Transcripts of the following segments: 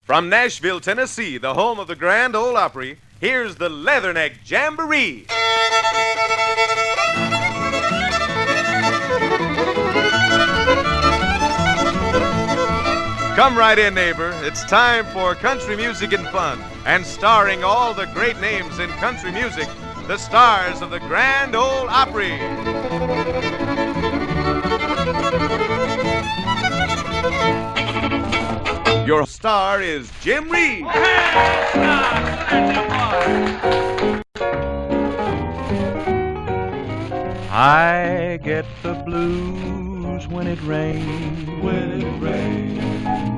From Nashville, Tennessee, the home of the Grand Ole Opry, here's the Leatherneck Jamboree. Come right in, neighbor. It's time for country music and fun. And starring all the great names in country music, the stars of the Grand Ole Opry. Your star is Jim Reeves. I get the blues when it rains.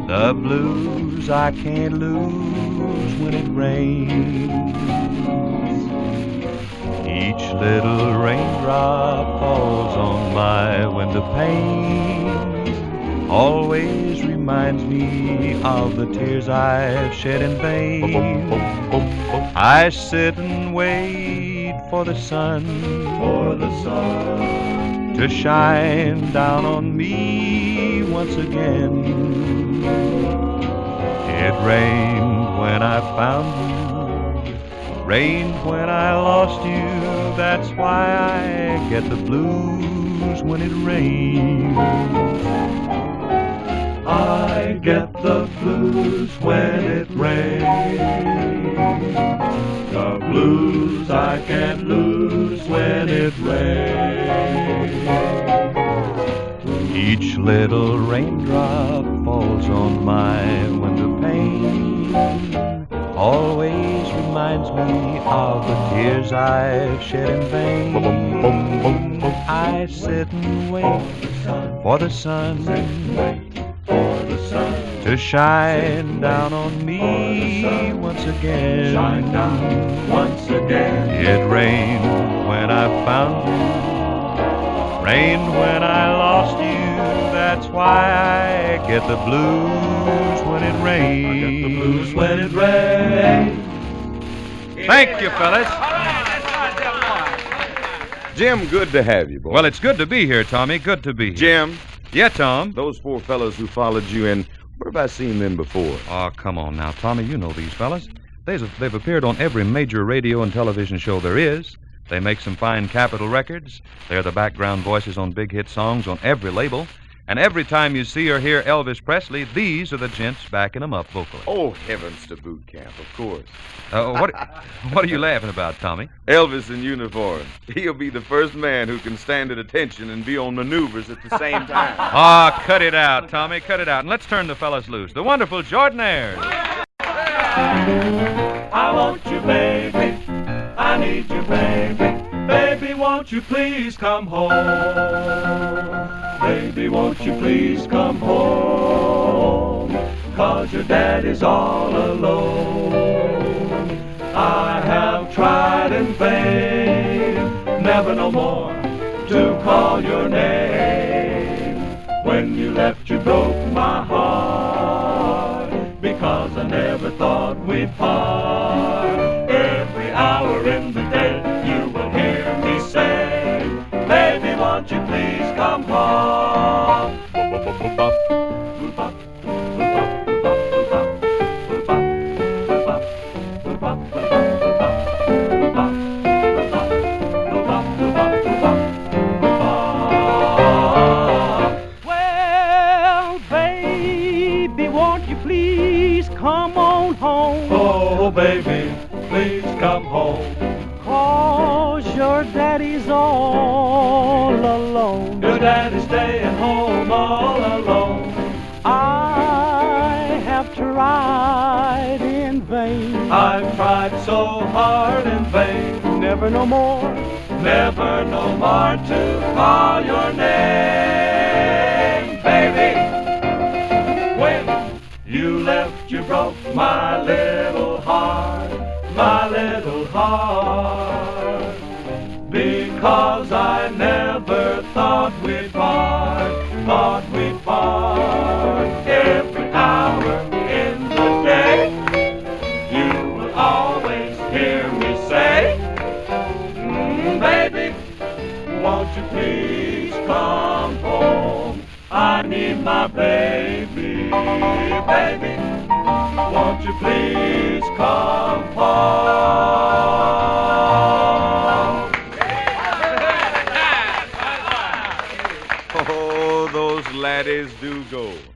The blues I can't lose when it rains. Each little raindrop falls on my window pane. Always reminds me of the tears I've shed in vain. I sit and wait for the sun to shine down on me once again. It rained when I found you, rained when I lost you. That's why I get the blues when it rains. I get the blues when it rains. The blues I can't lose when it rains. Each little raindrop falls on my window pane. Always reminds me of the tears I've shed in vain. I sit and wait for the sun to shine down on me once again. It rained when I found you, rained when I lost you. That's why I get the blues when it rains. Thank you, fellas. Jim, good to have you, boy. Well, it's good to be here, Tommy. Good to be here. Jim, Yeah, Tom. those four fellows who followed you in, where have I seen them before? Oh, come on now, Tommy. You know these fellas. They've appeared on every major radio and television show there is. They make some fine Capitol records. They're the background voices on big hit songs on every label. And every time you see or hear Elvis Presley, these are the gents backing him up vocally. Oh, heavens to boot camp, of course. What are you laughing about, Tommy? Elvis in uniform. He'll be the first man who can stand at attention and be on maneuvers at the same time. Ah, cut it out, Tommy. Cut it out. And let's turn the fellas loose. The wonderful Jordanaires. I want you, baby. I need you, baby. Baby, won't you please come home? Baby, won't you please come home? 'Cause your daddy's all alone. I have tried in vain, never no more to call your name. When you left, you broke my heart, because I never thought we'd part. Every hour in the day you will hear me say, baby, won't you please come home? Well, baby, won't you please come on home? Oh, baby, please come home. 'Cause your daddy's all alone. Your daddy's staying home all alone. I have tried in vain. I've tried so hard in vain. Never no more. Never no more to call your name. Baby, when you left, you broke my little heart, my little heart. Because I never thought we'd part, thought we'd part. Every hour in the day, you will always hear me say, baby, won't you please come home? I need my baby, baby. Won't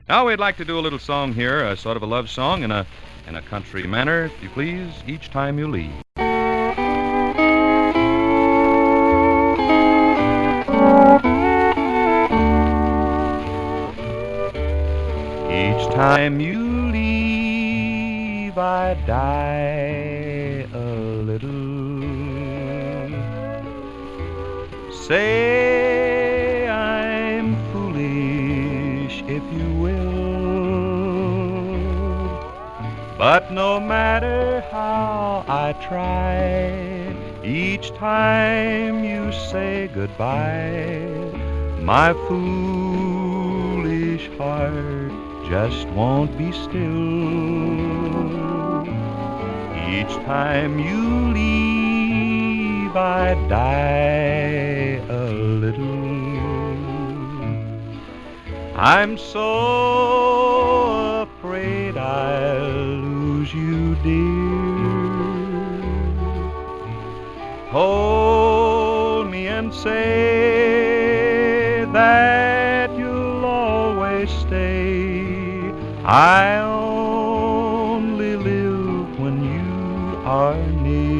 Now we'd like to do a little song here, a sort of a love song in a country manner, if you please, Each Time You Leave. Each time you leave, I die a little. Say I'm foolish if you will, but no matter how I try, each time you say goodbye, my foolish heart just won't be still. Each time you leave, I die a little. I'm so afraid I'll lose you, dear. Hold me and say that you'll always stay. I only live when you are near.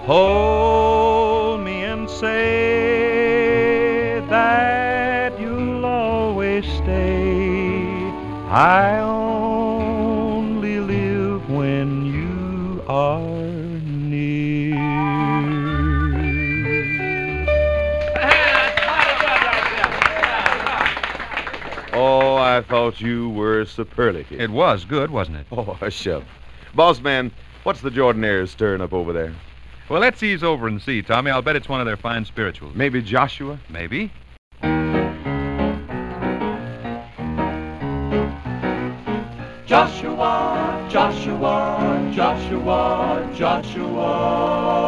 Hold me and say that you'll always stay. I only live when you are near. Oh, I thought you were superlative. It was good, wasn't it? Oh, chef. Boss man, what's the Jordanaires stirring up over there? Well, let's ease over and see, Tommy. I'll bet it's one of their fine spirituals. Maybe Joshua? Maybe. Joshua, Joshua, Joshua, Joshua.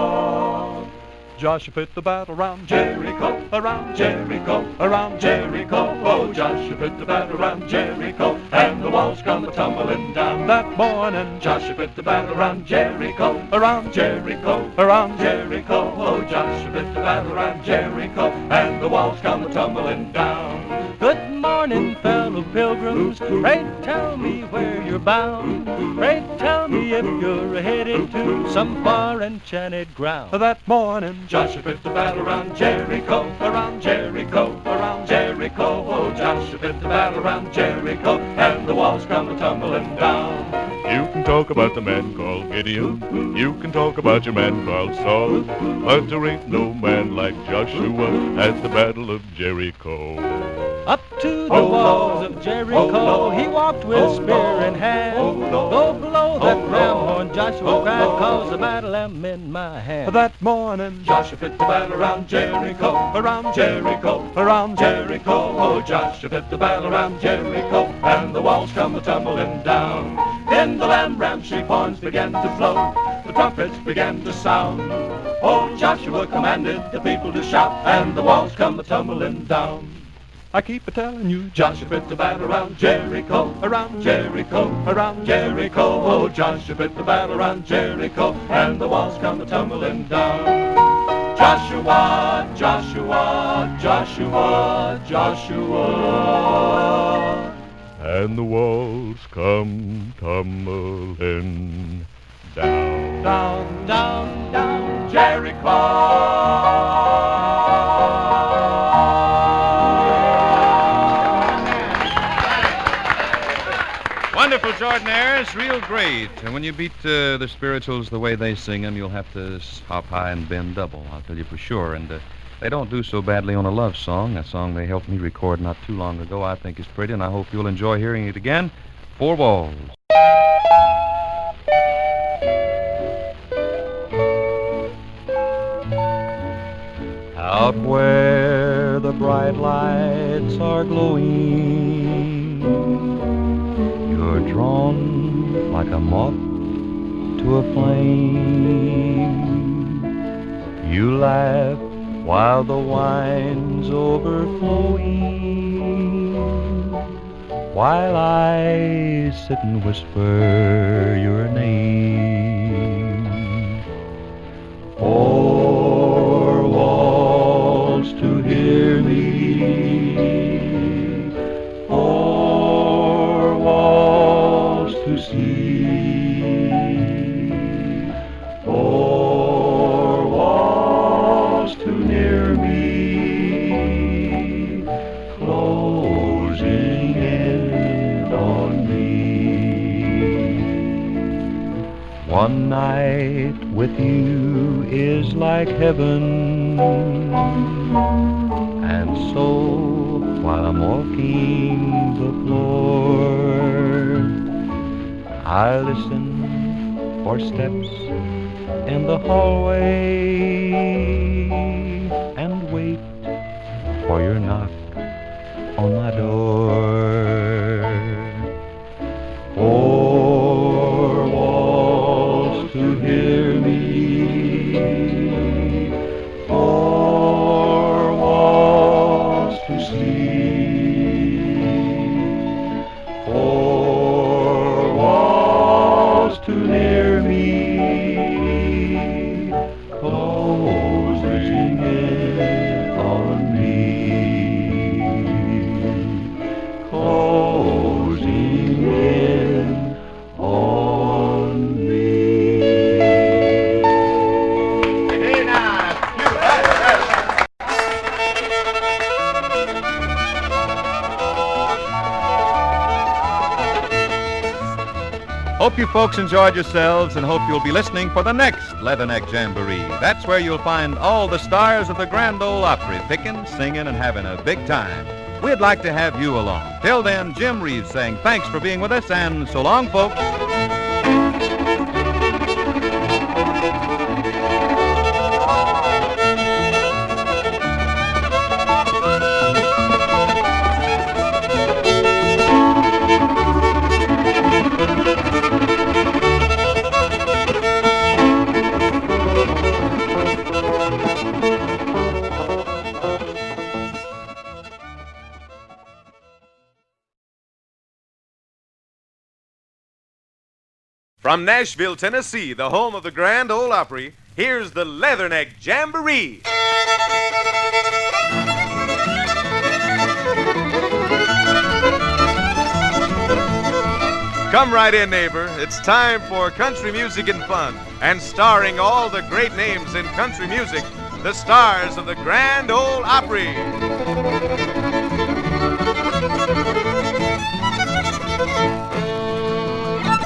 Joshua fit the battle round Jericho, around Jericho, around Jericho. Oh, Joshua fit the battle round Jericho, and the walls come a-tumbling down that morning. Joshua fit the battle round Jericho, around Jericho, around Jericho. Oh, Joshua fit the battle round Jericho, and the walls come a-tumbling down. Good morning, fellow pilgrims. Pray tell me where you're bound. Pray tell me if you're headed to some far enchanted ground. That morning, Joshua fit the battle round Jericho, around Jericho, around Jericho. Oh, Joshua fit the battle round Jericho, and the walls come a-tumbling down. You can talk about the man called Gideon, you can talk about your man called Saul, but there ain't no man like Joshua at the Battle of Jericho. Up to the walls of Jericho, he walked with spear in hand. Go blow that ram horn, Joshua cried, cause the battle am in my hand. That morning, Joshua fit the battle around Jericho, around Jericho, around Jericho. Oh, Joshua fit the battle around Jericho, and the walls come a-tumbling down. Then the lamb sheep horns began to blow, the trumpets began to sound. Oh, Joshua commanded the people to shout, and the walls come a-tumbling down. I keep a-telling you, Joshua fit the battle around Jericho, around Jericho, around Jericho. Oh, Joshua fit the battle around Jericho, and the walls come a-tumbling down. Joshua, Joshua, Joshua, Joshua. And the walls come tumbling down. Down, down, down, Jericho. Wonderful, Jordanaires, real great. And when you beat the spirituals the way they sing them, you'll have to hop high and bend double, I'll tell you for sure. And they don't do so badly on a love song. A song they helped me record not too long ago I think is pretty, and I hope you'll enjoy hearing it again. Four Walls. Out where the bright lights are glowing, you're drawn like a moth to a flame. You laugh while the wine's overflowing. while I sit and whisper your name. Four walls to hear me, four walls to see, four walls too near me, closing in on me. One night with you is like heaven, and so while I'm walking the floor, I listen for steps in the hallway and wait for your knock on my door. Four walls to hear me, four walls to see, four walls too near me, closing in on me, closing in on me. Hey, now, you bet. Hope you folks enjoyed yourselves and hope you'll be listening for the next Leatherneck Jamboree. That's where you'll find all the stars of the Grand Ole Opry picking, singing, and having a big time. We'd like to have you along. Till then, Jim Reeves saying thanks for being with us and so long, folks. From Nashville, Tennessee, the home of the Grand Ole Opry, here's the Leatherneck Jamboree. Come right in, neighbor. It's time for country music and fun. And starring all the great names in country music, the stars of the Grand Ole Opry.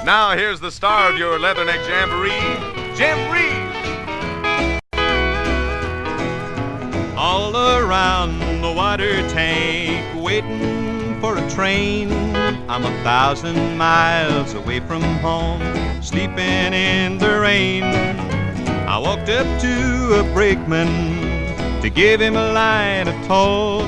Now here's the star of your Leatherneck Jamboree, Jim Reeves. All around the water tank, waiting for a train. I'm 1,000 miles away from home, sleeping in the rain. I walked up to a brakeman to give him a line of toll.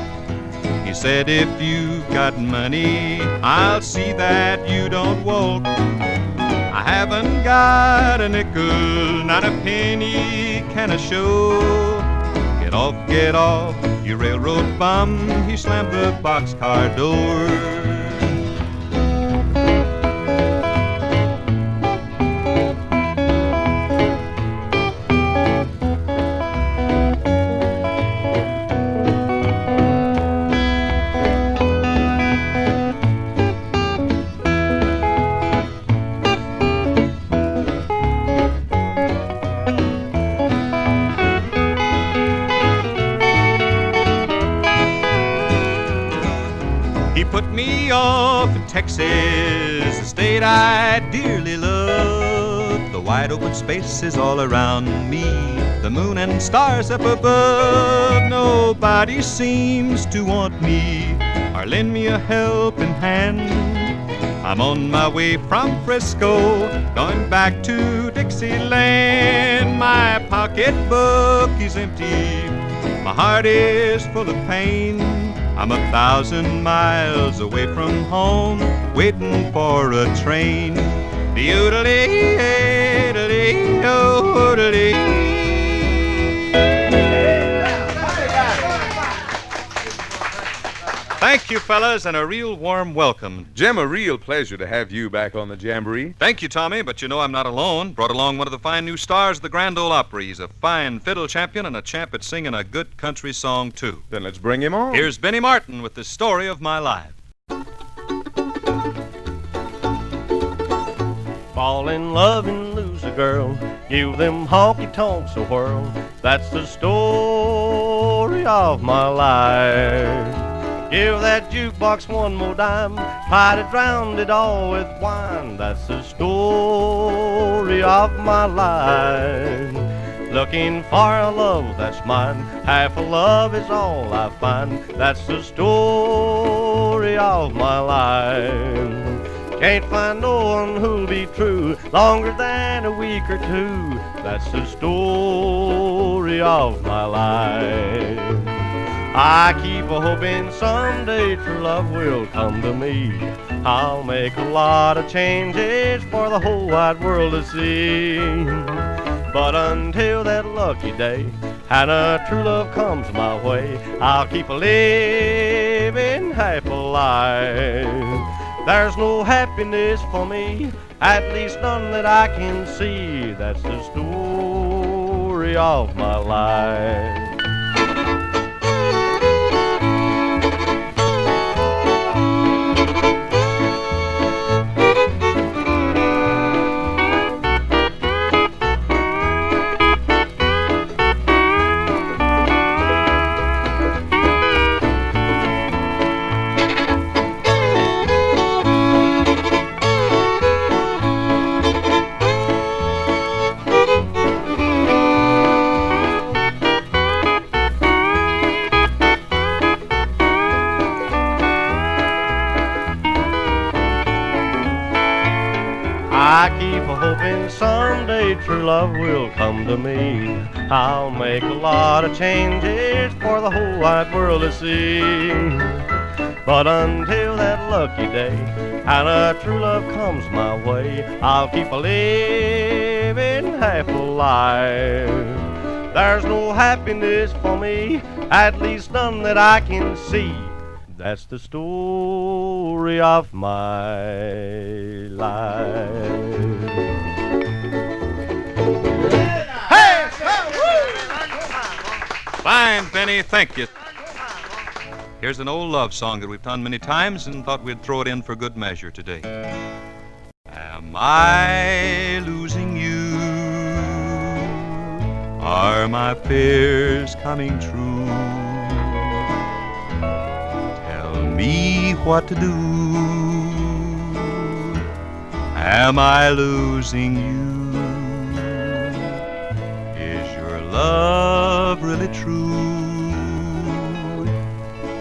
He said, if you've got money, I'll see that you don't walk. I haven't got a nickel, not a penny can I show. Get off, you railroad bum. He slammed the boxcar door. Put me off in Texas, a state I dearly love. The wide open spaces all around me, the moon and stars up above. Nobody seems to want me or lend me a helping hand. I'm on my way from Frisco, going back to Dixieland. My pocketbook is empty, my heart is full of pain. I'm 1,000 miles away from home, waiting for a train. Thank you, fellas, and a real warm welcome. Jim, a real pleasure to have you back on the Jamboree. Thank you, Tommy, but you know I'm not alone. Brought along one of the fine new stars of the Grand Ole Opry. He's a fine fiddle champion and a champ at singing a good country song, too. Then let's bring him on. Here's Benny Martin with the story of my life. Fall in love and lose a girl, give them honky-tonks a whirl. That's the story of my life. Give that jukebox one more dime, try to drown it all with wine. That's the story of my life. Looking for a love that's mine, half a love is all I find. That's the story of my life. Can't find no one who'll be true longer than a week or two. That's the story of my life. I keep a hoping someday true love will come to me. I'll make a lot of changes for the whole wide world to see. But until that lucky day and a true love comes my way, I'll keep a living happy life. There's no happiness for me, at least none that I can see. That's the story of my life. I keep a hoping someday true love will come to me. I'll make a lot of changes for the whole wide world to see. But until that lucky day and a true love comes my way, I'll keep a living happy life. There's no happiness for me, at least none that I can see. That's the story of my life. Hey! Fine, Benny, thank you. Here's an old love song that we've done many times and thought we'd throw it in for good measure today. Am I losing you? Are my fears coming true? Tell me what to do. Am I losing you? Is your love really true?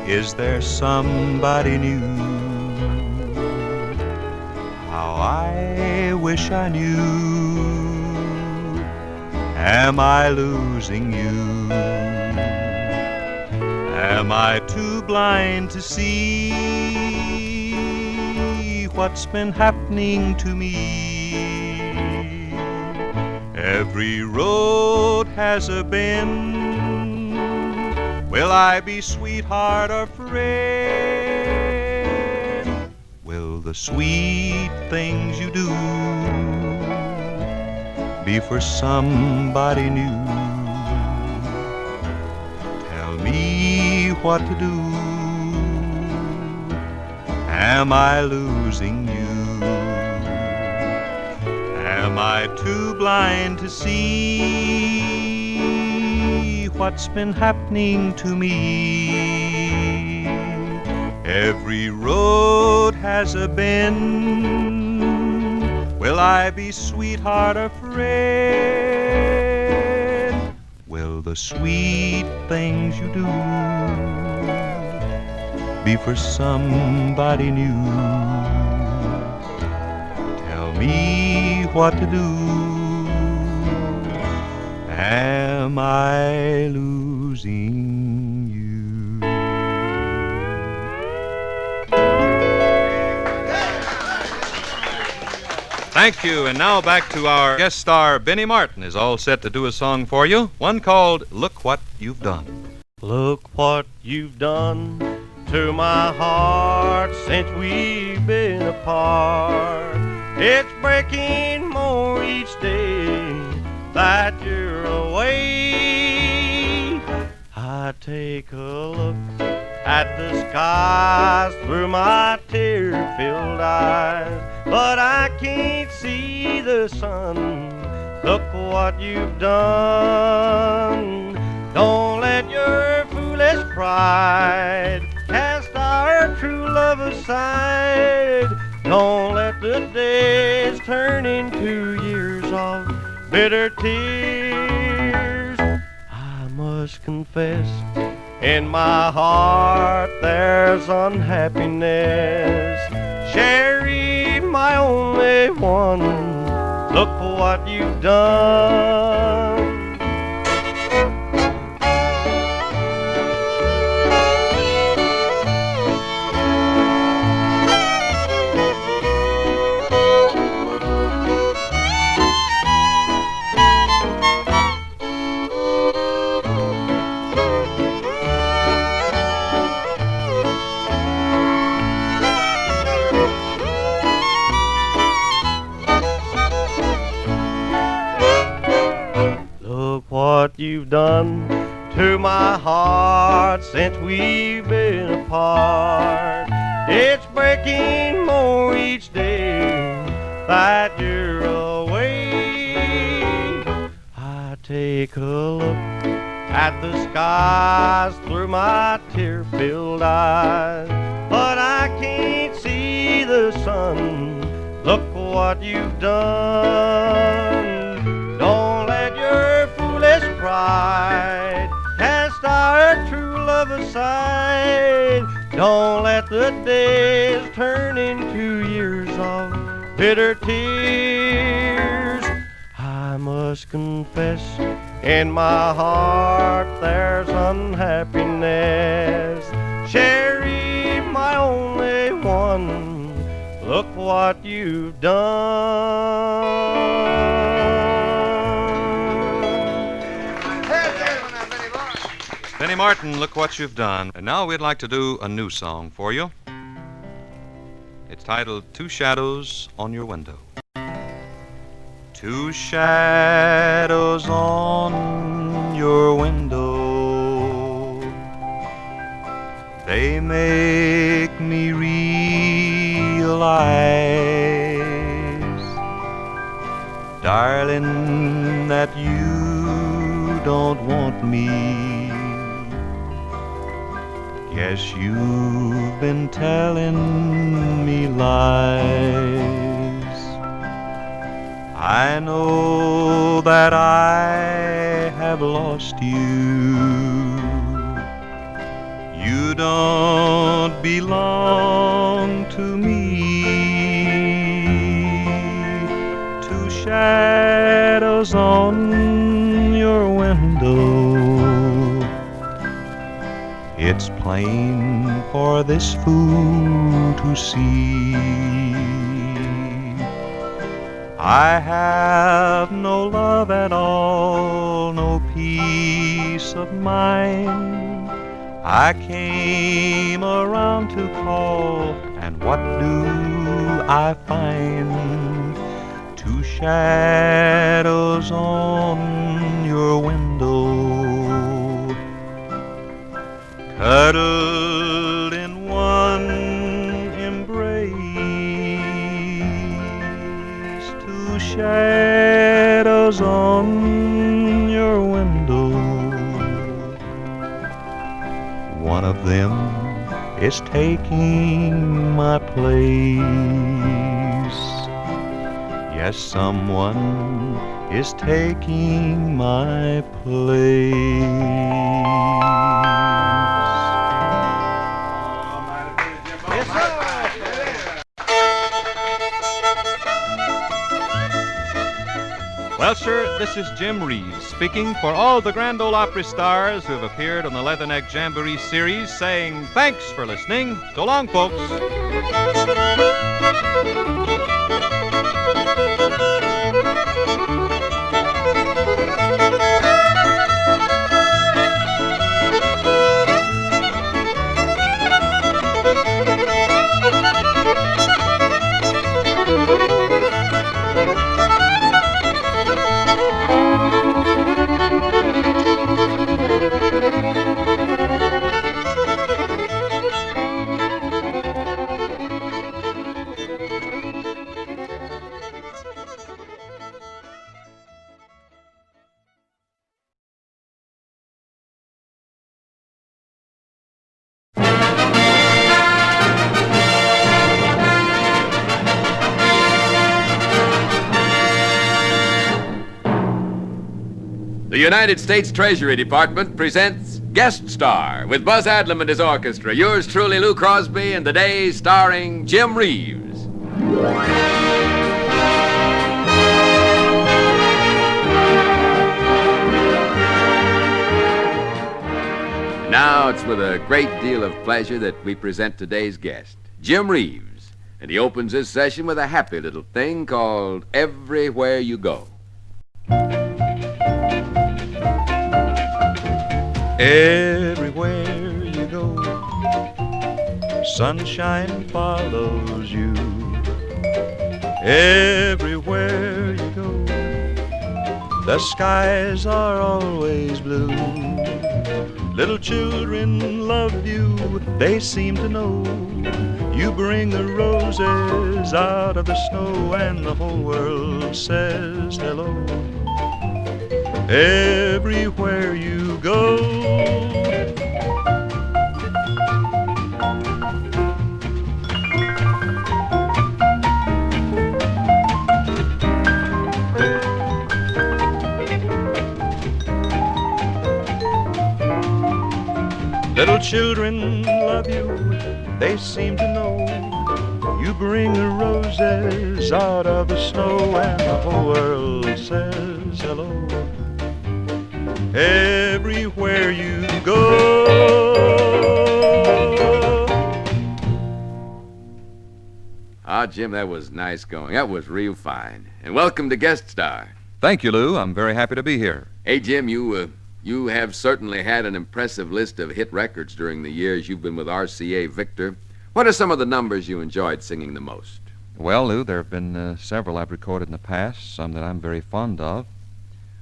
Is there somebody new? How I wish I knew. Am I losing you? Am I too blind to see what's been happening to me? Every road has a bend. Will I be sweetheart or friend? Will the sweet things you do be for somebody new? Tell me what to do. Am I losing you? Am I too blind to see what's been happening to me? Every road has a bend. Will I be sweetheart or friend? Will the sweet things you do be for somebody new? Tell me what to do. Am I losing you? Thank you, and now back to our guest star, Benny Martin, is all set to do a song for you, one called Look What You've Done. Look what you've done to my heart since we've been apart. It's breaking more each day that you're away. I take a look at the skies through my tear-filled eyes, but I can't see the sun. Look what you've done. Don't let your foolish pride cast our true love aside. Don't let the days turn into years of bitter tears. I must confess, in my heart there's unhappiness. Sherry, my only one, look what you've done. What you've done to my heart since we've been apart. It's breaking more each day that you're away. I take a look at the skies through my tear-filled eyes, but I can't see the sun. Look what you've done. Don't let your foolish pride cast our true love aside. Don't let the days turn into years of bitter tears. I must confess, in my heart there's unhappiness. Sherry, my only one, look what you've done. Benny Martin, look what you've done. And now we'd like to do a new song for you. It's titled Two Shadows on Your Window. Two shadows on your window, they make me realize, darling, that you don't want me. Guess you've been telling me lies. I know that I have lost you. You don't belong to me. Two shadows on your window. It's plain for this fool to see. I have no love at all, no peace of mind. I came around to call, and what do I find? Two shadows on your window, cuddled in one embrace. Two shadows on your window. One of them is taking my place. Yes, someone is taking my place. Well, sir, this is Jim Reeves speaking for all the Grand Ole Opry stars who have appeared on the Leatherneck Jamboree series, saying thanks for listening. So long, folks. United States Treasury Department presents Guest Star with Buzz Adlam and his orchestra. Yours truly, Lou Crosby, and today starring Jim Reeves. Now it's with a great deal of pleasure that we present today's guest, Jim Reeves. And he opens his session with a happy little thing called Everywhere You Go. Everywhere you go, sunshine follows you. Everywhere you go, the skies are always blue. Little children love you, they seem to know. You bring the roses out of the snow, and the whole world says hello. Everywhere you go. Little children love you, they seem to know. You bring the roses out of the snow, and the whole world says hello. Everywhere you go. Ah, Jim, that was nice going. That was real fine. And welcome to Guest Star. Thank you, Lou. I'm very happy to be here. Hey, Jim, you have certainly had an impressive list of hit records during the years you've been with RCA Victor. What are some of the numbers you enjoyed singing the most? Well, Lou, there have been several I've recorded in the past, some that I'm very fond of.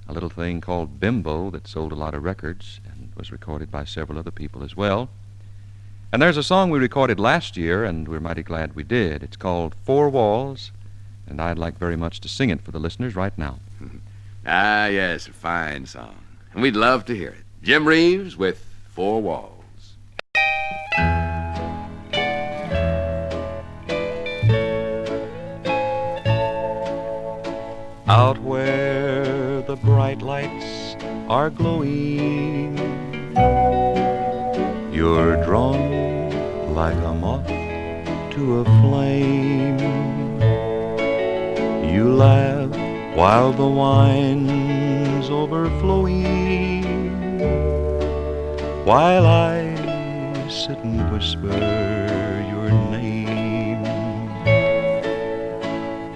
A little thing called Bimbo that sold a lot of records and was recorded by several other people as well. And there's a song we recorded last year, and we're mighty glad we did. It's called Four Walls, and I'd like very much to sing it for the listeners right now. Ah, yes, a fine song. And we'd love to hear it. Jim Reeves with Four Walls. Out where the bright lights are glowing, you're drawn like a moth to a flame. You laugh while the wine's overflowing, while I sit and whisper your name.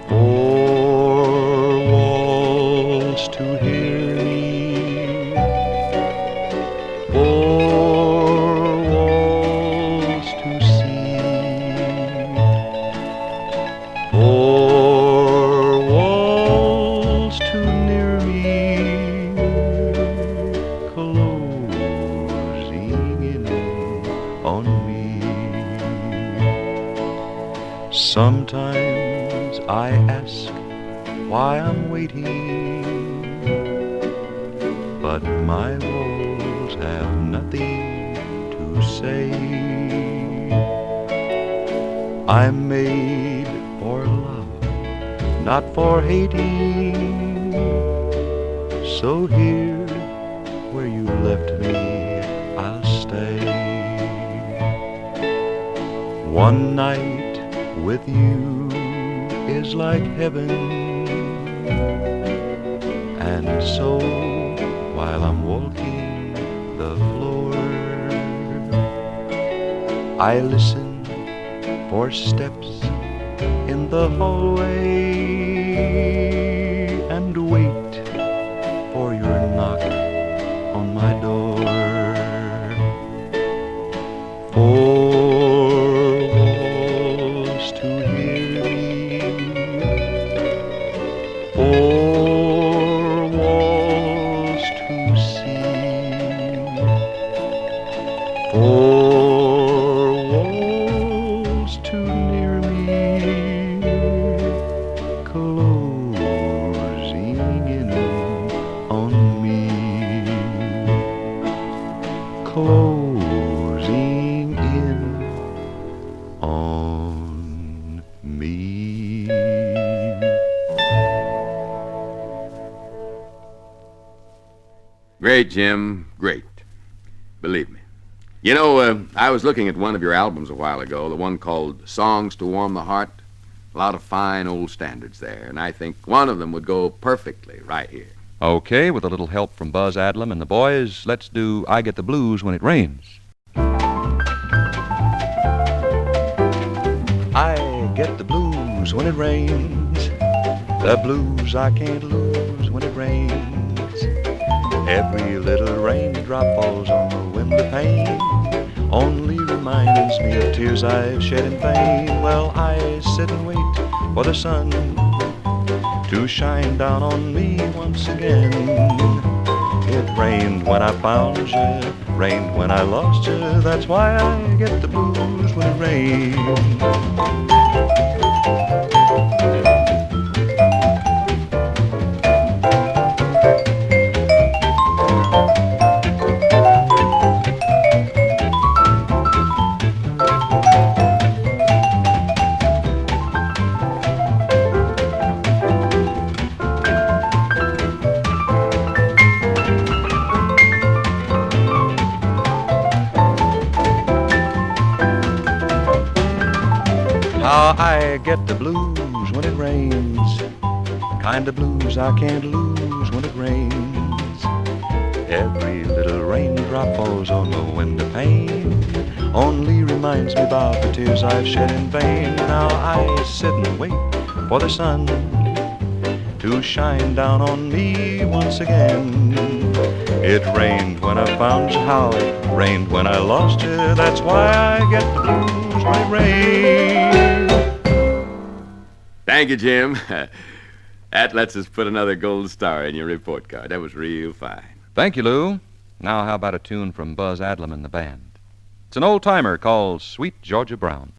Four walls to hear me, four walls to see, four walls too near me, closing in on me. Sometimes I ask why I'm waiting, but my walls have nothing to say. I'm made for love, not for hating. So here, where you left me, I'll stay. One night with you is like heaven, and so while I'm walking the floor, I listen for steps in the hallway and wait for your knock on my door. Four walls to hear me, four walls to see, four walls too near me, closing in on me, closing in on me. Great, Jim. Great. Believe me. You know, I was looking at one of your albums a while ago, the one called Songs to Warm the Heart. A lot of fine old standards there, and I think one of them would go perfectly right here. Okay, with a little help from Buzz Adlam and the boys, let's do I Get the Blues When It Rains. I get the blues when it rains, the blues I can't lose when it rains. Every little raindrop falls on the window pane, only reminds me of tears I've shed in vain. Well, I sit and wait for the sun to shine down on me once again. It rained when I found you, rained when I lost you. That's why I get the blues when it rains. How I get the blues when it rains, kind of blues I can't lose when it rains. Every little raindrop falls on the window pane, only reminds me about the tears I've shed in vain. Now I sit and wait for the sun to shine down on me once again. It rained when I found you, how it rained when I lost you. That's why I get the blues when it rains. Thank you, Jim. That lets us put another gold star in your report card. That was real fine. Thank you, Lou. Now how about a tune from Buzz Adlam and the band? It's an old-timer called Sweet Georgia Brown.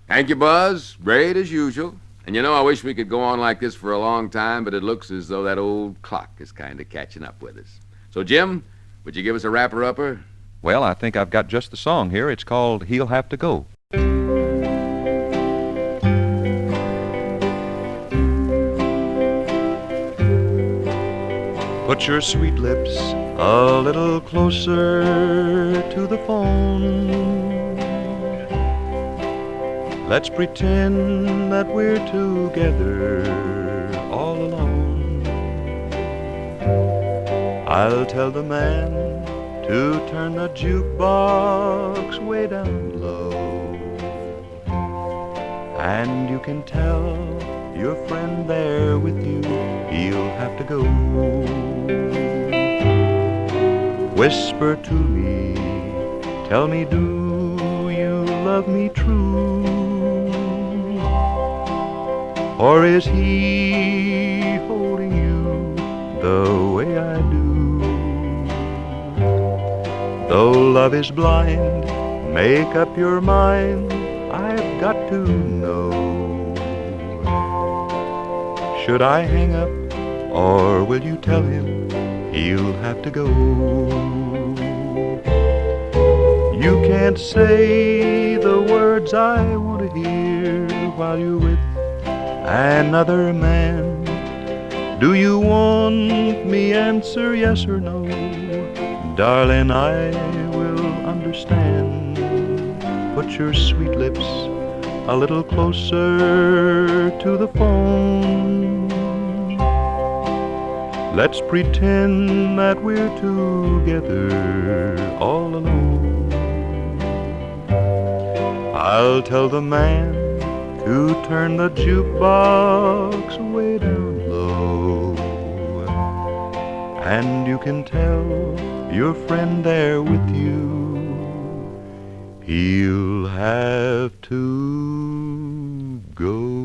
Thank you, Buzz. Great as usual. And you know, I wish we could go on like this for a long time, but it looks as though that old clock is kind of catching up with us. So, Jim, would you give us a wrapper-upper? Well, I think I've got just the song here. It's called He'll Have to Go. Put your sweet lips a little closer to the phone. Let's pretend that we're together all alone. I'll tell the man to turn the jukebox way down low, and you can tell your friend there with you he'll have to go. Whisper to me, tell me, do you love me true? Or is he holding you the way I do? Though love is blind, make up your mind, I've got to know. Should I hang up, or will you tell him he'll have to go? You can't say the words I want to hear while you're with another man. Do you want me answer yes or no? Darling, I will understand. Put your sweet lips a little closer to the phone. Let's pretend that we're together all alone. I'll tell the man to turn the jukebox way down low, and you can tell your friend there with you he'll have to go.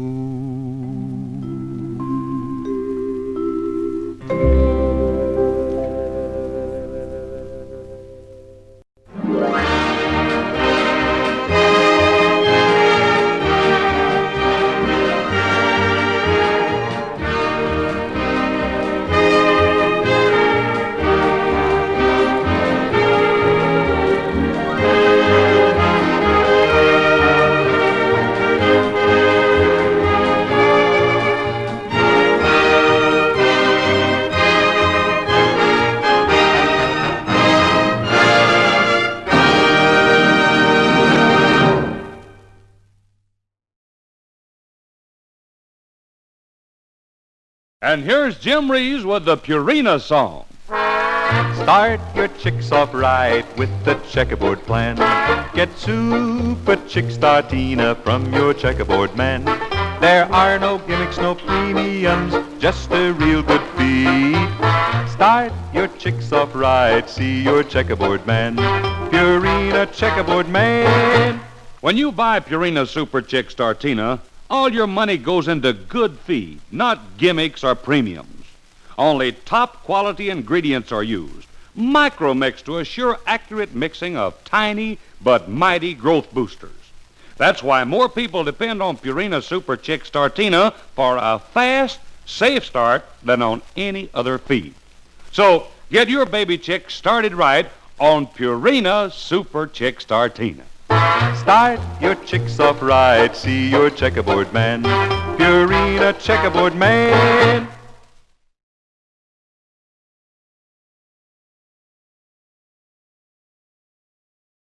And here's Jim Reeves with the Purina song. Start your chicks off right with the checkerboard plan. Get Super Chick Startina from your checkerboard man. There are no gimmicks, no premiums, just a real good feed. Start your chicks off right, see your checkerboard man. Purina checkerboard man. When you buy Purina Super Chick Startina, all your money goes into good feed, not gimmicks or premiums. Only top quality ingredients are used, micro-mixed to assure accurate mixing of tiny but mighty growth boosters. That's why more people depend on Purina Super Chick Startina for a fast, safe start than on any other feed. So get your baby chicks started right on Purina Super Chick Startina. Start your chicks off right, see your checkerboard man. Purina checkerboard man.